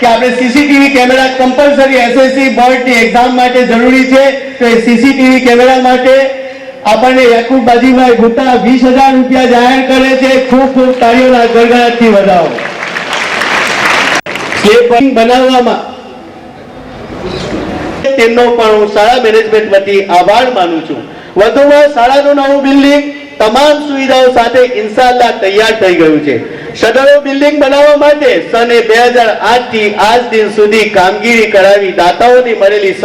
કે આપણે CCTV camera compulsory SSC બોર્ડની એક્ઝામ માટે જરૂરી છે, તો એ સીસીટીવી કેમેરા માટે આપણને યાકુબ બાજીભાઈ ભુટ્ટા 20,000 રૂપિયા જાહેર કરે છે. ખૂબ ખૂબ તાળીઓના ગડગડાટથી વધાવો. સ્લેબ બનાવવામાં તેમનો પણ હું શાળા મેનેજમેન્ટ વતી આભાર માનું છું. વધુમાં શાળાનું નવું બિલ્ડિંગ તમામ સુવિધાઓ સાથે ઇન્શાઅલ્લાહ તૈયાર થઈ ગયું છે. શટરો બિલ્ડિંગ બનાવવા માટે સને 2008 થી આજ દિન સુધી કામગીરી કરાવી દાતાઓની મળેલી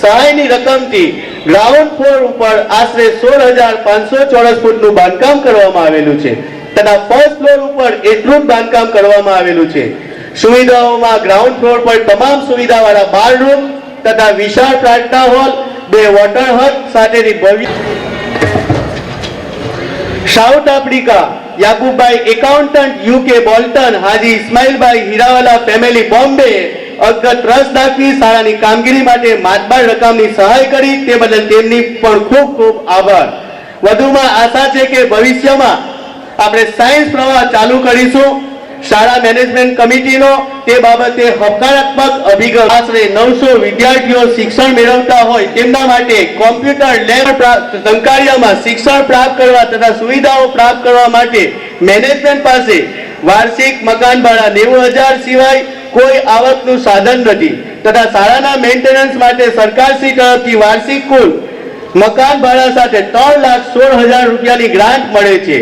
સહાયની રકમથી ગ્રાઉન્ડ ફ્લોર ઉપર આશરે 16,500 ચોરસ ફૂટનું બાંધકામ કરવામાં આવેલું છે તથા ફર્સ્ટ ફ્લોર ઉપર એટલું જ બાંધકામ કરવામાં આવેલું છે. સુવિધાઓમાં ગ્રાઉન્ડ ફ્લોર પર તમામ સુવિધાવાળા બાર રૂમ તથા વિશાળ પ્રાર્થના હોલ, 2 વોટર હટ સાથેની ભવ્ય south Africa Yakubbhai accountant UK Bolton હાજી ઇસ્માઇલભાઈ હીરાવાલા ફેમિલી બોમ્બે અગત ટ્રસ્ટ દાખવી શાળાની કામગીરી માટે માતબાર રકમની સહાય કરી તે બદલ તેમની પણ ખૂબ ખૂબ આભાર. વધુમાં આશા છે કે ભવિષ્યમાં આપણે સાયન્સ પ્રવાહ ચાલુ કરીશું. શાળા મેનેજમેન્ટ કમિટીનો તે બાબતે હકારાત્મક અભિગમ. આશરે 900 વિદ્યાર્થીઓ શિક્ષણ મેળવતા હોય તેમના માટે કોમ્પ્યુટર લેબ ટંકારિયામાં શિક્ષણ પ્રાપ્ત કરવા તથા સુવિધાઓ પ્રાપ્ત કરવા માટે મેનેજમેન્ટ પાસે વાર્ષિક મકાન ભાડા 90,000 સિવાય કોઈ આવકનું સાધન નથી તથા શાળાના મેન્ટેનન્સ માટે સરકારશ્રી તરફથી વાર્ષિક કુલ મકાન ભાડા સાથે 3,16,000 રૂપિયાની ગ્રાન્ટ મળે છે.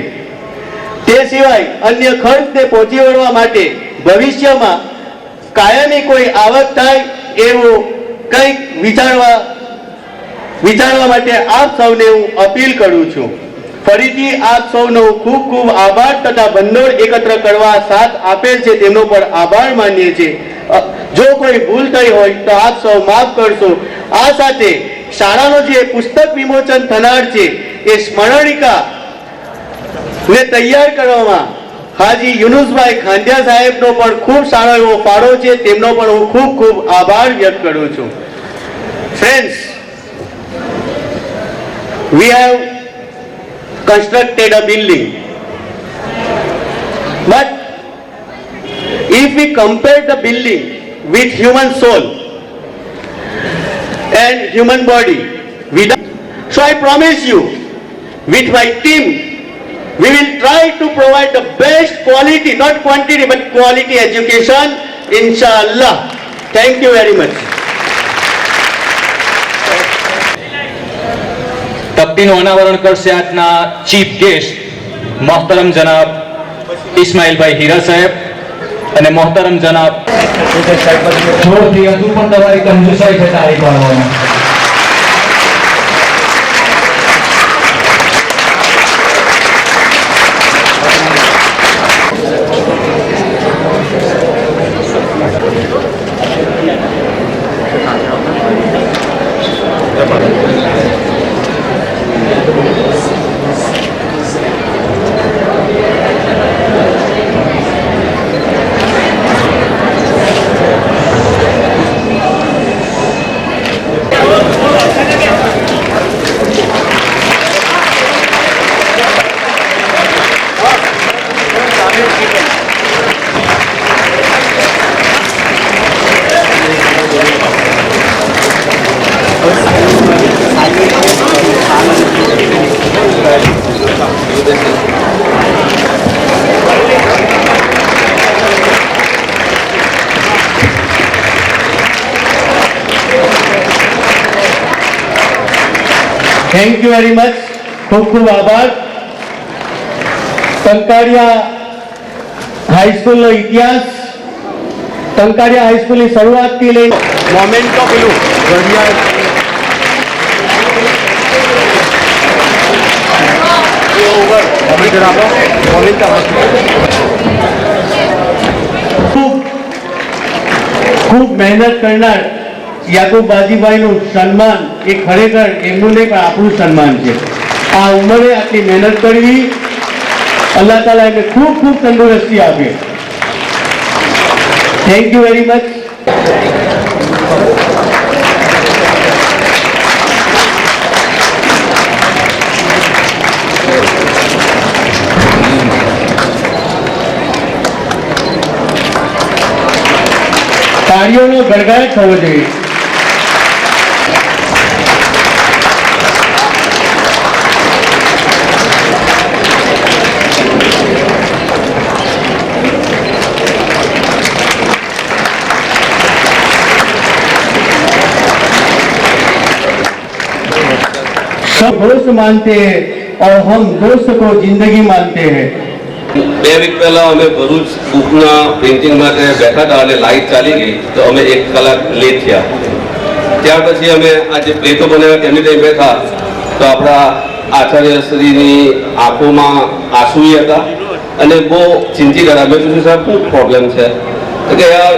તે સિવાય અન્ય ખર્ચને પહોંચી વળવા માટે ભવિષ્યમાં કાયમી કોઈ આવક થાય એવું કંઈક વિચારવા માટે આપ સૌને હું અપીલ કરું છું. ફરીથી આપ સૌનો ખૂબ ખૂબ આભાર તથા ભંડોળ એકત્ર કરવા સાથ આપેલ છે તેમનો પણ આભાર માનીએ છીએ. જો કોઈ ભૂલ થઈ હોય તો આપ સૌ માફ કરશો. આ સાથે શાળાનો જે પુસ્તક વિમોચન થનાર છે એ સ્મરણિકા ને તૈયાર કરવામાં હાજી યુનુસભાઈ ખાંડિયા સાહેબનો પણ ખૂબ સારો એવો ફાળો છે, તેમનો પણ હું ખૂબ ખૂબ આભાર વ્યક્ત કરું છું. Friends, we have constructed a building, but if we compare the building with human soul and human body, so I promise you, with my team, we will try to provide the best quality, not quantity, but quality education, inshallah. Thank you very much. તકતીનું અનાવરણ કરશે આજના chief guest મોહતરમ જનાબ ઇસ્માઇલભાઈ હીરા સાહેબ અને મોહતરમ જનાબ જોરથી હજુ પણ તમારી કંજૂસાઈ છે તારીખ પાડવામાં. Thank you very much. ખૂબ ખૂબ આભાર. ટંકારિયા હાઈસ્કૂલનો ઇતિહાસ, ટંકારિયા હાઈસ્કૂલની શરૂઆતથી લઈને મોમેન્ટ ઓફ પેલું ઘડિયાળ ખૂબ મહેનત કરનાર યાકુબ બાજીભાઈનું સન્માન એ ખરેખર એમનું નહીં પણ આપણું સન્માન છે. આ ઉંમરે આટલી મહેનત કરવી, અલ્લાહ તાલા એમને ખૂબ ખૂબ તંદુરસ્તી આપે. Thank you very much. તાળીઓનો ગડગડાટ થવો જોઈએ. सब दोस्त मानते हैं और हम दोस्त को जिंदगी मानते हैं. 2 વીક પહેલા અમે ભરૂચ બુકના પ્રિન્ટિંગ માટે બેઠા હતા અને લાઇટ ચાલી ગઈ તો અમે 1 કલાક લેટ થયા. ત્યાર પછી અમે આ જે પ્લેટો બનાવ્યા તેમની ટાઈમ બેઠા તો આપણા આચાર્યશ્રીની આંખોમાં આંસુ હતા અને બહુ ચિંતિત હતા. મેં કીધું સાહેબ શું પ્રોબ્લેમ છે કે યાર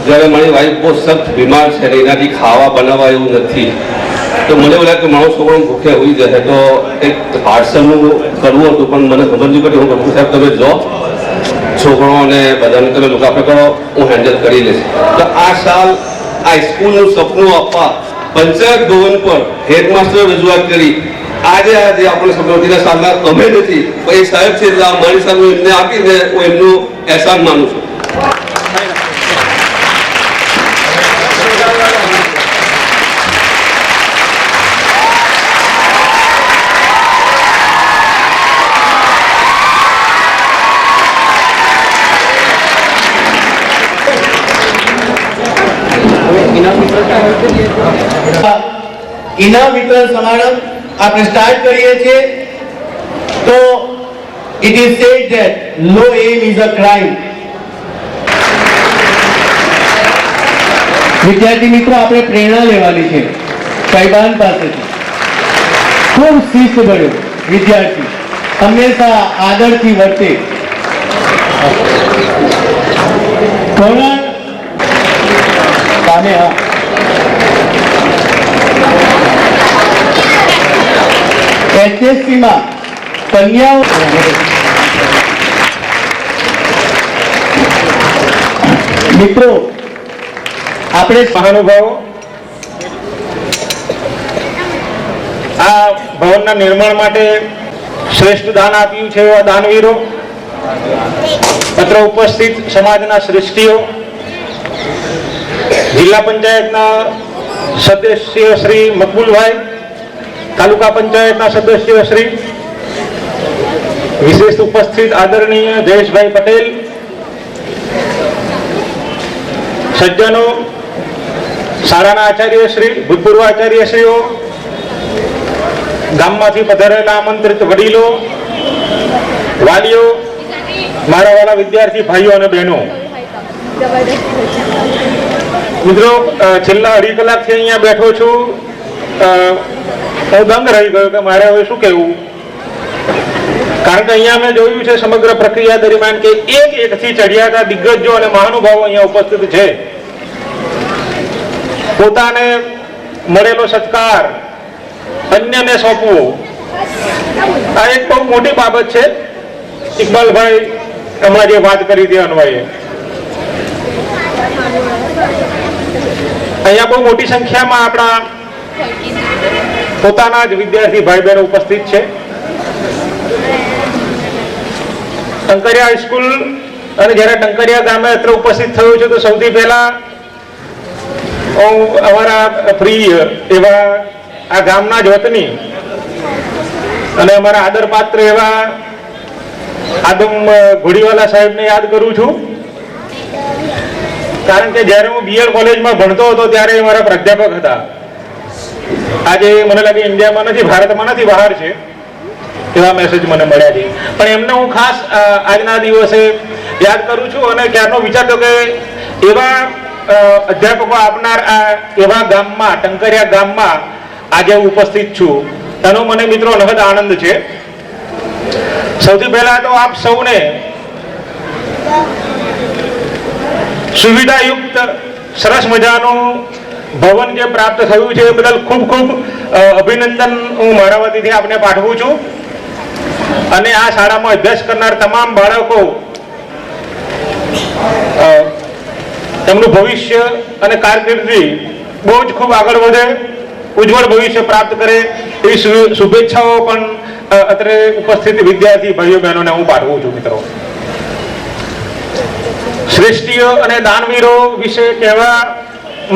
જ્યારે મારી વાઈફ બહુ સખ્ત બીમાર છે ને એનાથી ખાવા બનાવવા એવું નથી તો મને એવું લાગે કે મારો છોકરો ભૂખે હોઈ જશે તો એક પાર્સલનું કરવું હતું પણ મને ખબર નહીં પડી. હું કહું સાહેબ તમે જો છોકરાઓને બધાને તમે લોકો આપણે કરો હું હેન્ડલ કરી લઈશ. તો આ સાલ આ સ્કૂલનું સપનું આપવા પંચાયત ભવન પર હેડમાસ્ટરે રજૂઆત કરી. આજે આપણે સમૃદ્ધિના સાલના અમે નથી પણ એ સાહેબ છે એટલે મારી સામે એમને આપીને હું એમનું અહેસાન માનું છું. ઇનામ વિતરણ સમારંભ આપણે સ્ટાર્ટ કરીએ છીએ. તો it is said that law um is a crime. વિદ્યાર્થી મિત્રો આપણે પ્રેરણા લેવાની છે સાહેબાન પાસેથી. ખૂબ શિસ્તભર્યો વિદ્યાર્થી, હંમેશા આદરથી વર્તે. ધોરણ સામે હા HSC માં કન્યાઓ મિત્રો આપણે મહાનુભાવો આ ભવનના નિર્માણ માટે શ્રેષ્ઠ દાન આપ્યું છે એવા દાનવીરો, પત્ર ઉપસ્થિત સમાજના શ્રેષ્ઠીઓ, જિલ્લા પંચાયતના સદસ્ય શ્રી મકબુલભાઈ, તાલુકા પંચાયતના સદસ્ય શ્રી, વિશેષ ઉપસ્થિત આદરણીય જયેશભાઈ પટેલ, સજ્જનો, શાળાના આચાર્યશ્રી, ભૂતપૂર્વ આચાર્યશ્રીઓ, ગામમાંથી પધારેલા આમંત્રિત વડીલો, વાલીઓ, મારા વાલા વિદ્યાર્થી ભાઈઓ અને બહેનો, મિત્રો છેલ્લા 2.5 કલાકથી અહીંયા બેઠો છું. હું દંગ રહી ગયો કે મારે હવે શું કહેવું, કારણ કે અહીંયા મેં જોયું છે સમગ્ર પ્રક્રિયા દરમિયાન કે એકથી ચઢ્યા હતા દિગ્ગજો અને મહાનુભાવો અહીંયા ઉપસ્થિત છે. પોતાને મળેલો સત્કાર અન્યને સોંપવો આ એક બહુ મોટી બાબત છે. ઇકબાલભાઈ હમણાં જે વાત કરી તે અન્વયે અહીંયા બહુ મોટી સંખ્યામાં આપણા પોતાના જ વિદ્યાર્થી ભાઈ બહેનો ઉપસ્થિત છે. ટંકરિયા હાઈસ્કૂલ અને જ્યારે ટંકરિયા ગામે અત્રે ઉપસ્થિત થયો છે તો સૌથી પહેલા હું અમારા પ્રિય એવા આ ગામના જ વતની અને અમારા આદરપાત્ર એવા આદમ ઘોડીવાલા સાહેબને યાદ કરું છું. કારણ કે જ્યારે હું BEd કોલેજમાં ભણતો હતો ત્યારે મારા પ્રાધ્યાપક હતા. આજે મને લાગે ઇન્ડિયામાં નથી, ભારતમાં નથી, બહાર છે એવા મેસેજ મને મળ્યા છે. પણ એમને હું ખાસ આજના દિવસે યાદ કરું છું અને ક્યારનો વિચારતો કે એવા અધ્યાપકો આપનાર આ એવા ગામમાં, ટંકરિયા ગામમાં આજે ઉપસ્થિત છું એનો મને મિત્રો નહદ આનંદ છે. સૌથી પહેલા તો આપ સૌને સુવિધાયુક્ત સરસ મજાનું ભવન જે પ્રાપ્ત થયું છે એ બદલ ખૂબ ખૂબ અભિનંદન હું મારા વતીથી આપને પાઠવું છું. અને આ શાળામાં અભ્યાસ કરનાર તમામ બાળકો તેમનું ભવિષ્ય અને કારકિર્દી બહુ જ ખૂબ આગળ વધે, ઉજ્જવળ ભવિષ્ય પ્રાપ્ત કરે એવી શુભેચ્છાઓ પણ અત્રે ઉપસ્થિત વિદ્યાર્થી ભાઈઓ બહેનોને હું પાઠવું છું. મિત્રો શ્રેષ્ઠીઓ અને દાનવીરો વિશે કહેવા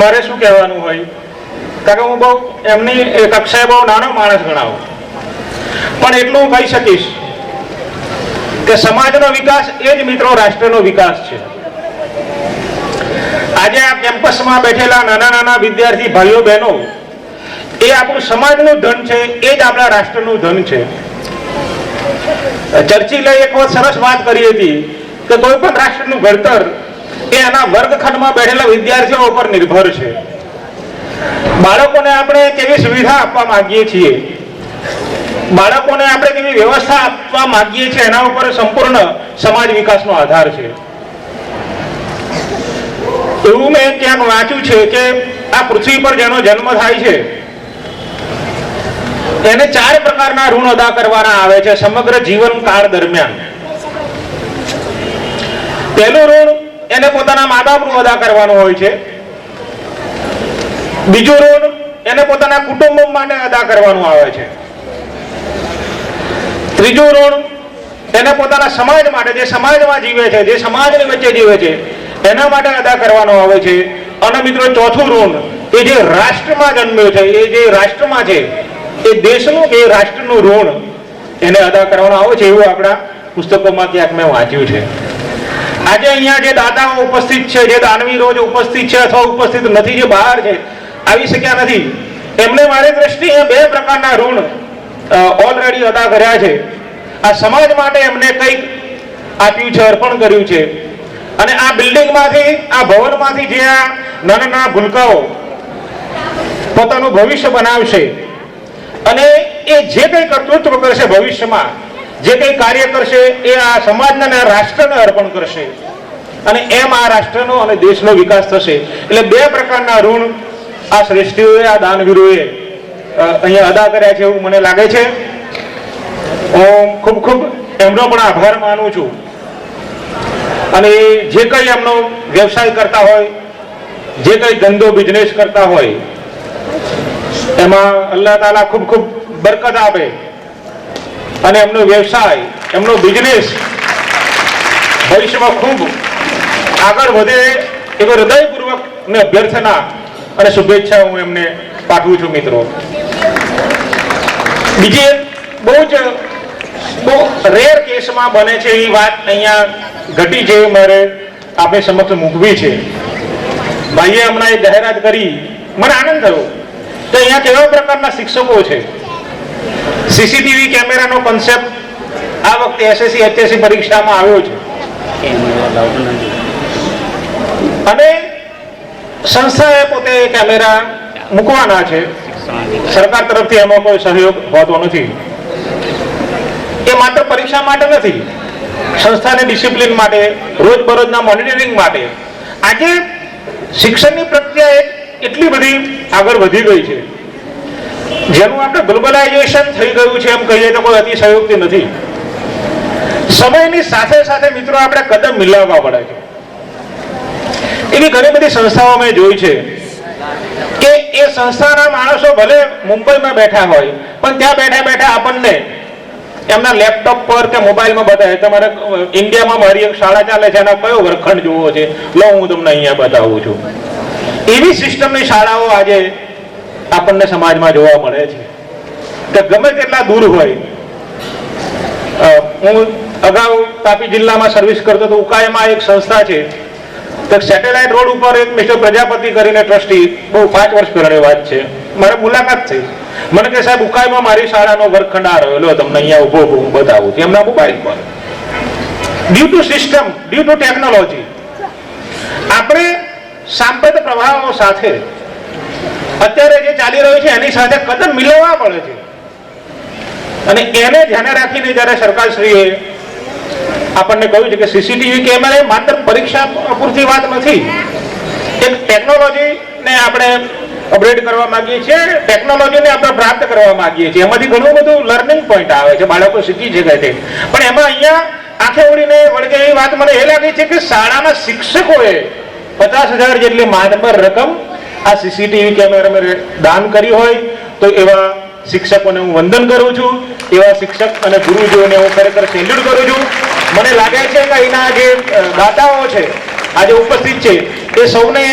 મારે શું કહેવાનું હોય, કારણ કે હું બહુ એમની કક્ષાએ બહુ નાનો માણસ ગણાવું, પણ એટલું હું કહી શકીશ કે સમાજનો વિકાસ એ જ મિત્રો રાષ્ટ્રનો વિકાસ છે. આજે આ કેમ્પસમાં બેઠેલા નાના નાના વિદ્યાર્થી ભાઈઓ બહેનો એ આપણું સમાજનું ધન છે, એ જ આપણા રાષ્ટ્રનું ધન છે. ચર્ચિલે એક વખત સરસ વાત કરી હતી કે કોઈ પણ રાષ્ટ્રનું ઘડતર એ એના વર્ગખંડમાં બેઠેલા વિદ્યાર્થીઓ ઉપર નિર્ભર છે. બાળકોને આપણે કેવી સુવિધા આપવા માંગીએ છીએ, બાળકોને આપણે કેવી વ્યવસ્થા આપવા માંગીએ છીએ, એના ઉપર સંપૂર્ણ સમાજ વિકાસનો આધાર છે. એવું મેં ક્યાંક વાંચ્યું છે કે આ પૃથ્વી પર જેનો જન્મ થાય છે એને 4 પ્રકારના ઋણ અદા કરવાના આવે છે સમગ્ર જીવનકાળ દરમિયાન. પહેલું ઋણ એને પોતાના મા બાપનું અદા કરવાનું હોય છે. બીજું ઋણ એને પોતાના કુટુંબ માટે અદા કરવાનું આવે છે. ત્રીજું ઋણ એને પોતાના સમાજ માટે, જે સમાજમાં જીવે છે, જે સમાજની વચ્ચે જીવે છે, એના માટે અદા કરવાનો આવે છે. અને મિત્રો ચોથું ઋણ એ જે રાષ્ટ્રમાં જન્મ્યો છે, એ જે રાષ્ટ્રમાં છે, એ દેશનું કે રાષ્ટ્રનું ઋણ એને અદા કરવાનો આવે છે. એવું આપણા પુસ્તકોમાં ક્યાંક મેં વાંચ્યું છે. આજે અહીંયા જે દાતાઓ ઉપસ્થિત છે, જે દાનવીરો જે ઉપસ્થિત છે અથવા ઉપસ્થિત નથી, જે બહાર છે, આવી શક્યા નથી, એમને મારી દ્રષ્ટિએ 2 પ્રકારના ઋણ ઓલરેડી અદા કર્યા છે. આ સમાજ માટે એમને કંઈક આપ્યું છે, અર્પણ કર્યું છે. અને આ બિલ્ડિંગમાંથી, આ ભવનમાંથી જે આ નાના નાના ભૂલકાઓ પોતાનું ભવિષ્ય બનાવશે અને એ જે કંઈ કર્તૃત્વ કરશે ભવિષ્યમાં, જે કંઈ કાર્ય કરશે, એ આ સમાજને અને આ રાષ્ટ્રને અર્પણ કરશે. અને એમ આ રાષ્ટ્રનો અને દેશનો વિકાસ થશે. એટલે 2 પ્રકારના ઋણ આ શ્રેષ્ઠીઓએ, આ દાનવીરોએ અહીંયા અદા કર્યા છે એવું મને લાગે છે. હું ખૂબ ખૂબ એમનો પણ આભાર માનું છું. અને જે કંઈ એમનો વ્યવસાય કરતા હોય, જે કંઈ ધંધો બિઝનેસ કરતા હોય, એમાં અલ્લાહ તાલા ખૂબ ખૂબ બરકત આપે અને એમનો વ્યવસાય, એમનો બિઝનેસ ભવિષ્યમાં ખૂબ આગળ વધે એવો હૃદયપૂર્વક અભ્યર્થના અને શુભેચ્છા હું એમને પાઠવું છું. મિત્રો, બીજી એક બહુ રેર કેસમાં બને છે એ વાત અહીંયા ઘટી છે, મારે આપણી સમક્ષ મૂકવી છે. ભાઈએ હમણાં એક જાહેરાત કરી, મને આનંદ થયો કે અહીંયા કેવા પ્રકારના શિક્ષકો છે. સીસીટીવી કેમેરાનો કોન્સેપ્ટ આ વખતે એસએસસી એચએસસી પરીક્ષામાં આવ્યો છે અને સંસ્થાએ પોતે કેમેરા મૂકવાના છે. સરકાર તરફથી એમાં કોઈ સહયોગ હોતો નથી. એ માત્ર પરીક્ષા માટે નથી, સંસ્થાની ડિસિપ્લિન માટે, રોજબરોજના મોનિટરિંગ માટે. આજે શિક્ષણની પ્રક્રિયા એટલી બધી આગળ વધી ગઈ છે, જેનું આપણે ગ્લોબલાઇઝેશન થઈ ગયું છે એમ કહીએ તો કોઈ અતિશયોક્તિ નથી. સમયની સાથે સાથે મિત્રો આપણે કદમ મિલાવવા પડે છે. એવી ઘણી બધી સંસ્થાઓ મેં જોઈ છે કે એ સંસ્થાના માણસો ભલે મુંબઈમાં બેઠા હોય, પણ ત્યાં બેઠા બેઠા આપણને એમના લેપટોપ પર કે મોબાઈલમાં બતાવે, તમારે ઇન્ડિયામાં મારી એક શાળા ચાલે છે, એના કયો વર્ગખંડ જોવો છે, લો હું તમને અહીંયા બતાવું છું. એવી સિસ્ટમની શાળાઓ આજે આપણને સમાજમાં જોવા મળે છે કે ગમે તેટલા દૂર હોય. હું અગાઉ તાપી જિલ્લામાં સર્વિસ કરતો તો ઉકાઈમાં એક સંસ્થા છે, તો સેટેલાઇટ રોડ ઉપર એક મિસ્ટર પ્રજાપતિ કરીને ટ્રસ્ટી, બહુ 5 વર્ષ પહેલાની વાત છે, મારે મુલાકાત થઈ. મને કે સાહેબ ઉકાઈમાં મારી શાળાનો વર્ગખંડ આ રહ્યો, તમને અહીંયા ઉભો હું બતાવું છું એમના મોબાઈલ પર. Due to system, due to technology આપણે સાંપ્રત પ્રવાહો સાથે અત્યારે જે ચાલી રહ્યું છે એની સાથે કદમ મિલાવવા પડે છે. અને એને ધ્યાને રાખીને જ્યારે સરકારશ્રીએ આપણને કહ્યું છે કે સીસીટીવી કેમેરા માત્ર પરીક્ષા પૂરતી વાત નથી, એક ટેકનોલોજીને આપણે અપગ્રેડ કરવા માંગીએ છીએ, ટેકનોલોજીને આપણે પ્રાપ્ત કરવા માંગીએ છીએ. એમાંથી ઘણું બધું લર્નિંગ પોઈન્ટ આવે છે, બાળકો શીખી શકે છે. પણ એમાં અહીંયા આંખે ઉડીને વળગે એવી વાત મને એ લાગી છે કે શાળાના શિક્ષકોએ 50,000 જેટલી માતબર રકમ આ સીસીટીવી કેમેરા દાન કરી હોય તો એવા શિક્ષકોને હું વંદન કરું છું. એવા શિક્ષક અને ગુરુજીઓને હું ખરેખર સેલ્યુટ કરું છું. મને લાગે છે કે અહીંના જે દાતાઓ છે આજે ઉપસ્થિત છે એ સૌને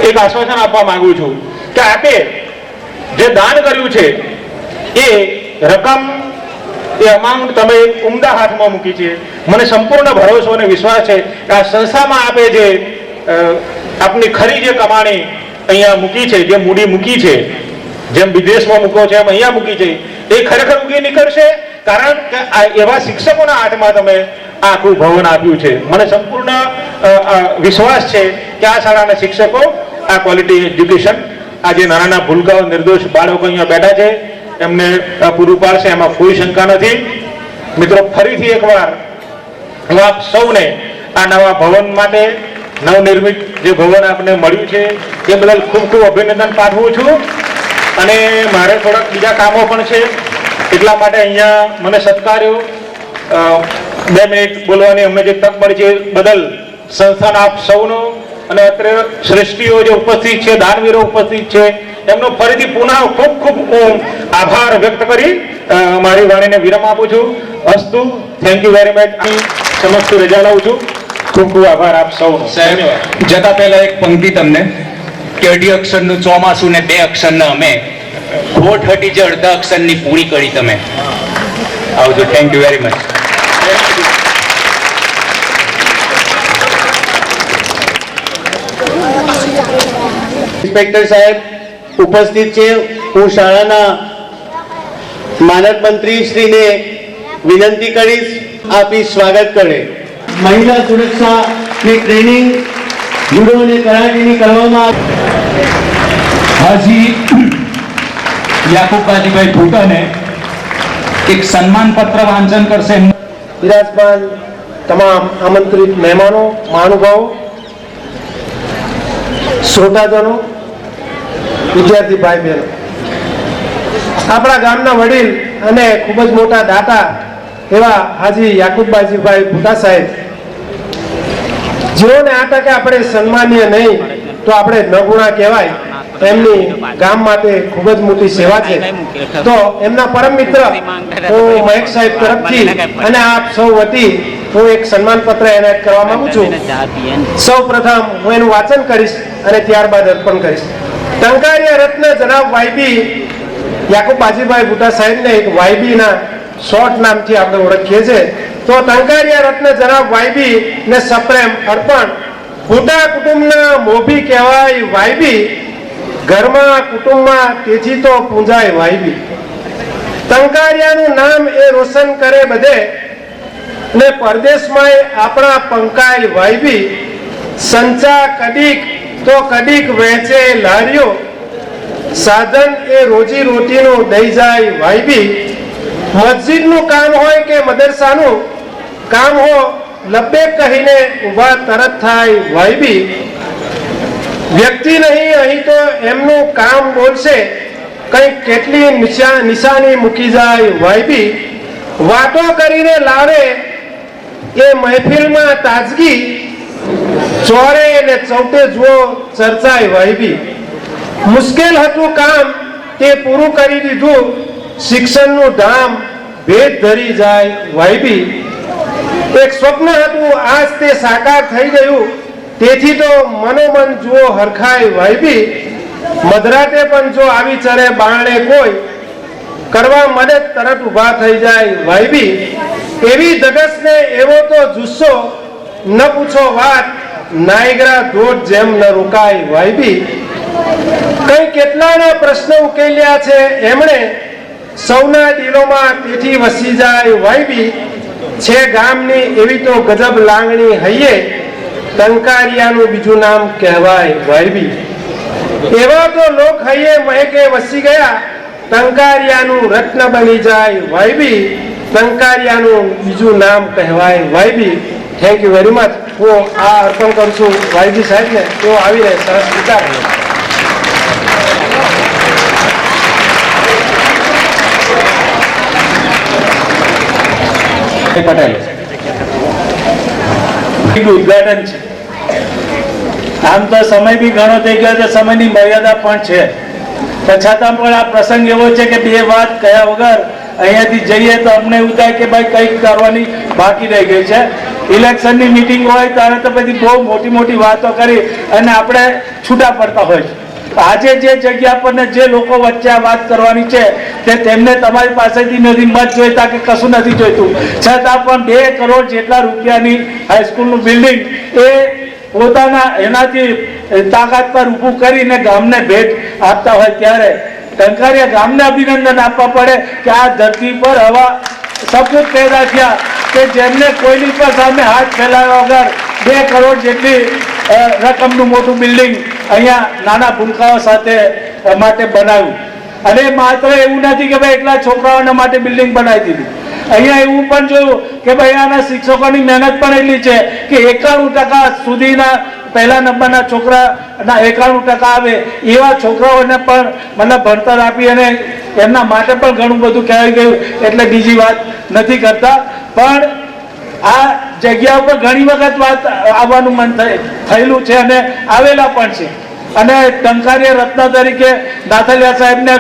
એક આશ્વાસન આપવા માંગુ છું કે આપે જે દાન કર્યું છે એ રકમ એ અમાઉન્ટ તમે ઉમદા હાથમાં મૂકી છે. મને સંપૂર્ણ ભરોસો અને વિશ્વાસ છે કે આ સંસ્થામાં આપે જે આપની ખરી જે કમાણી અહીંયા મૂકી છે, જે મૂડી મૂકી છે, જેમ વિદેશમાં મૂકો છે એમ અહીંયા મૂકી છે, એ ખરેખર ઉગી નીકળશે. કારણ કે આ એવા શિક્ષકોના હાથમાં તમે આખું ભવન આપ્યું છે. મને સંપૂર્ણ વિશ્વાસ છે કે આ શાળાના શિક્ષકો આ ક્વોલિટી એજ્યુકેશન આજે નાના નાના ભૂલકાઓ નિર્દોષ બાળકો અહીંયા બેઠા છે એમને પૂરું પાડશે, એમાં કોઈ શંકા નથી. મિત્રો, ફરીથી એકવાર હું આપ સૌને આ નવા ભવન માટે, નવનિર્મિત જે ભવન આપને મળ્યું છે એ બદલ ખૂબ ખૂબ અભિનંદન પાઠવું છું. અને મારે થોડાક બીજા કામો પણ છે એટલા માટે અહીંયા મને સત્કાર્યો 2 મિનિટ બોલવાની અમને જે તક મળી છે બદલ સંસ્થાના આપ સૌનો અને અત્રે શ્રેષ્ઠીઓ જે ઉપસ્થિત છે, દાનવીરો ઉપસ્થિત છે, એમનો ફરીથી પુનઃ ખૂબ ખૂબ હું આભાર વ્યક્ત કરી મારી વાણીને વિરામ આપું છું. અસ્તુ, થેન્ક યુ વેરી મચ. સમસ્ત રજા લઉં છું. ખૂબ ખૂબ આભાર આપ સૌનો. સાહેબ, જતા પહેલા એક પંક્તિ તમને કે 2 અક્ષરનું ચોમાસું ને 2 અક્ષરના અમે, ખોટ હટી જે અડધા અક્ષરની પૂરી કરી તમે. આવજો. Thank you very much. Inspector સાહેબ ઉપસ્થિત છે. હું શાળાના માનદ મંત્રી શ્રીને વિનંતી કરીશ આપી સ્વાગત કરે. મહિલા સુરક્ષાની ટ્રેનિંગ જુડો અને કરાટેની કરવામાં હાજી યાકુબ બાજીભાઈ ભૂટાને એક સન્માન પત્ર વાંચન કરશે. બિરાજમાન તમામ આમંત્રિત મહેમાનો, મહાનુભાવો, શ્રોતાજનો, વિદ્યાર્થી ભાઈ બહેનો, આપણા ગામના વડીલ અને ખૂબ જ મોટા દાતા એવા હાજી યાકુબબાજીભાઈ ભૂટા સાહેબ, જેઓને આ તકે આપણે સન્માનીય નહીં તો આપણે નગુણા કહેવાય. એમની ગામ માટે ખૂબ જ મોટી સેવા છે. તો એમના પરમ મિત્ર હું મહેક સાહેબ તરફથી અને આપ સૌ વતી હું એક સન્માન પત્ર એનાયત કરવા માંગુ છું. સૌ પ્રથમ હું એનું વાંચન કરીશ અને ત્યારબાદ અર્પણ કરીશ. ટંકારિયા રત્ન જનાબ વાયબી યાકુબ બાજીભાઈ ભૂટા સાહેબને એક વાયબીના શોર્ટ નામથી આપણે ઓળખીએ છીએ. તો ટંકારિયા રત્ન જનાબ વાયબી ને સપ્રેમ અર્પણ. ભૂટા કુટુંબના મોભી કહેવાય વાયબી, ઘરમાં કુટુંબમાં તેથી તો પૂંજાય વાયબી. ટંકારિયાનું નામ એ રોશન કરે બધે ને પરદેશમાં આપણા પંકાય વાયબી. સંચા કડીક તો કડીક વહેંચે લારીઓ, સાધન એ રોજી રોટીનું દઈ જાય વાયબી. મસ્જિદનું કામ હોય કે મદરસાનું કામ હો, લબ્બે કહીને ઊભા તરત થાય વાયબી. વ્યક્તિ નહીં અહીં તો એમનું કામ બોલશે, કંઈક કેટલી નિશાની મૂકી જાય વાયબી. વાતો કરીને લાવે એ મહેફિલમાં તાજગી, ચોરે ને ચૌટે જુઓ ચર્ચાય વાયબી. મુશ્કેલ હતું કામ તે પૂરું કરી દીધું, શિક્ષણનું ધામ ભેદ ધરી જાય વાયબી. એક સ્વપ્ન હતું આજ તે સાકાર થઈ ગયું, તેથી તો મનોમન જુઓ હરખાય વાયબી. મધરાતે પણ જો આવી ચરે બારણે કોઈ, કરવા મદદ તરત ઊભા થઈ જાય વાયબી. એવી ધગસને એવો તો જુસ્સો, ન પૂછો વાત, નાયગ્રા ધોધ જેમ ન રોકાય વાયબી. કઈ કેટલાના પ્રશ્ન ઉકેલ્યા છે એમણે, સૌના દિલોમાં તેથી વસી જાય વાયબી. છે ગામની એવી તો ગજબ લાગણી હૈયે, ટંકારિયાનું બીજું નામ કહેવાય વાયબી. એવા તો લોક હૈયે મહેકે વસી ગયા, ટંકારિયાનું રત્ન બની જાય વાયબી. ટંકારિયાનું બીજું નામ કહેવાય YB. Thank you very much. હું આ અર્પણ કરું છું વાયબી સાહેબને. તેઓ આવીને સરસ વિચાર પટેલ ઉદ્ઘાટન છે. આમ તો સમય બી ઘણો થઈ ગયો છે, સમયની મર્યાદા પણ છે, છતાં પણ આ પ્રસંગ એવો છે કે 2 વાત કયા વગર અહીંયાથી જઈએ તો અમને એવું થાય કે ભાઈ કંઈક કરવાની બાકી રહી ગઈ છે. ઇલેક્શનની મિટિંગ હોય ત્યારે તો બધી બહુ મોટી મોટી વાતો કરી અને આપણે છૂટા પડતા હોય છે. આજે જે જગ્યા પર ને જે લોકો વચ્ચે આ વાત કરવાની છે તે તેમને તમારી પાસેથી નથી મત જોઈતા કે કશું નથી જોઈતું, છતાં પણ 2 કરોડ જેટલા રૂપિયાની હાઈસ્કૂલનું બિલ્ડિંગ એ પોતાના એનાથી તાકાત પર ઊભું કરીને ગામને ભેટ આપતા હોય ત્યારે ટંકારિયા ગામને અભિનંદન આપવા પડે કે આ ધરતી પર આવા સપૂત પેદા થયા કે જેમને કોઈની પર સામે હાથ ફેલાવ્યા વગર 2 કરોડ જેટલી રકમનું મોટું બિલ્ડિંગ અહીંયા નાના ભૂલકાઓ સાથે માટે બનાવ્યું. અને માત્ર એવું નથી કે ભાઈ એકલા છોકરાઓના માટે બિલ્ડિંગ બનાવી દીધી. અહીંયા એવું પણ જોયું કે ભાઈ આના શિક્ષકોની મહેનત પણ એટલી છે કે 91% સુધીના પહેલા નંબરના છોકરાના 91% આવે એવા છોકરાઓને પણ મતલબ ભણતર આપી અને એમના માટે પણ ઘણું બધું કહેવાય ગયું, એટલે બીજી વાત નથી કરતા. પણ આ જગ્યા ઉપર ઘણી વખત વાત આવવાનું મન થયેલું છે અને આવેલા પણ છે. અને ટંકારિયા રત્ન તરીકે નાથલિયા સાહેબને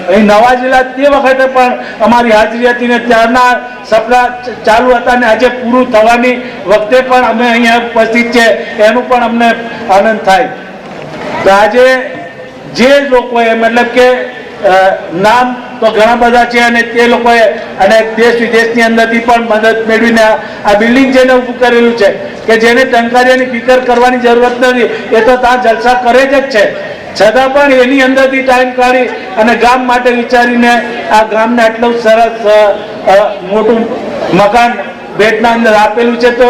અહીં નવાજેલા તે વખતે પણ અમારી હાજરી હતી ને ત્યારના સપના ચાલુ હતા ને આજે પૂરું થવાની વખતે પણ અમે અહીંયા ઉપસ્થિત છે એનું પણ અમને આનંદ થાય. તો આજે જે લોકોએ મતલબ કે નામ તો ઘણા બધા છે અને તે લોકોએ અને દેશ વિદેશની અંદરથી પણ મદદ મેળવીને આ બિલ્ડિંગ જેને ઊભું કરેલું છે કે જેને ટંકારિયાની ફિકર કરવાની જરૂરત નથી, એ તો ત્યાં જલસા કરે જ છે, છતાં પણ એની અંદરથી ટાઈમ કાઢી અને ગામ માટે વિચારીને આ ગામને આટલું સરસ મોટું મકાન ભેટના અંદર આપેલું છે. તો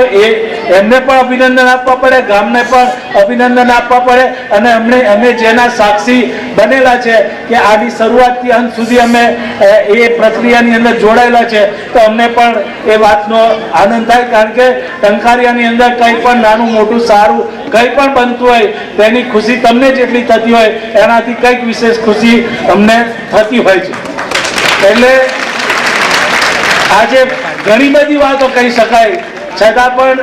એમને પણ અભિનંદન આપવા પડે, ગામને પણ અભિનંદન આપવા પડે અને અમે જેના સાક્ષી બનેલા છે કે આની શરૂઆતથી અંત સુધી અમે એ પ્રક્રિયાની અંદર જોડાયેલા છે, તો અમને પણ એ વાતનો આનંદ થાય. કારણ કે ટંકારિયાની અંદર કંઈ પણ નાનું મોટું સારું કંઈ પણ બનતું હોય તેની ખુશી તમને જેટલી થતી હોય એનાથી કંઈક વિશેષ ખુશી અમને થતી હોય છે. એટલે આજે ઘણી બધી વાતો કહી શકાય, છતાં પણ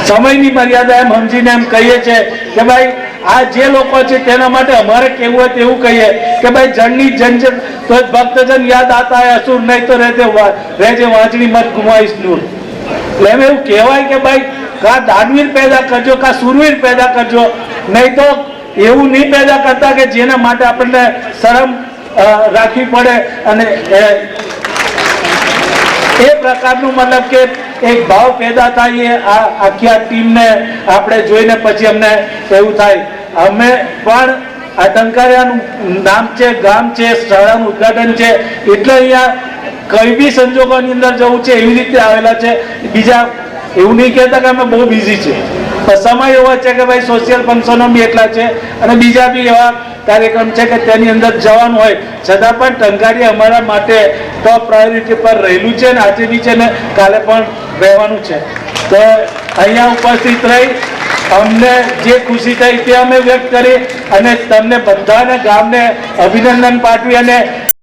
સમયની મર્યાદા એમ સમજીને એમ કહીએ છીએ કે ભાઈ આ જે લોકો છે તેના માટે અમારે કેવું હોય તેવું કહીએ કે ભાઈ જનની જન તો ભક્તજન યાદ આતા હે અસુર, નહીં તો રહેજે વાંચણી મત ગુમાઈશ નૂર. એટલે એમ એવું કહેવાય કે ભાઈ કા દાનવીર પેદા કરજો કા સુરવીર પેદા કરજો, નહીં તો એવું નહીં પેદા કરતા કે જેના માટે આપણને શરમ રાખવી પડે. અને એ પ્રકારનું મતલબ કે એક ભાવ પેદા થાય આ આખી આ ટીમને આપણે જોઈને પછી અમને એવું થાય. અમે પણ આ ટંકારિયાનું નામ છે, ગામ છે, શાળાનું ઉદ્ઘાટન છે એટલે અહીંયા કઈ બી સંજોગોની અંદર જવું છે એવી રીતે આવેલા છે. બીજા એવું નહીં કહેતા કે અમે બહુ બિઝી છે, પણ સમય એવો છે કે ભાઈ સોશિયલ ફંક્શનો બી એટલા છે અને બીજા બી એવા કાર્યક્રમ છે કે તેની અંદર જવાનું હોય, છતાં પણ ટંકારિયા અમારા માટે ટોપ પ્રાયોરિટી પર રહેલું છે ને આજે બી છે ને કાલે પણ રહેવાનું છે. તો અહીંયા ઉપસ્થિત રહી અમને જે ખુશી થઈ તે અમે વ્યક્ત કરી અને તમને બધાને ગામને અભિનંદન પાઠવી અને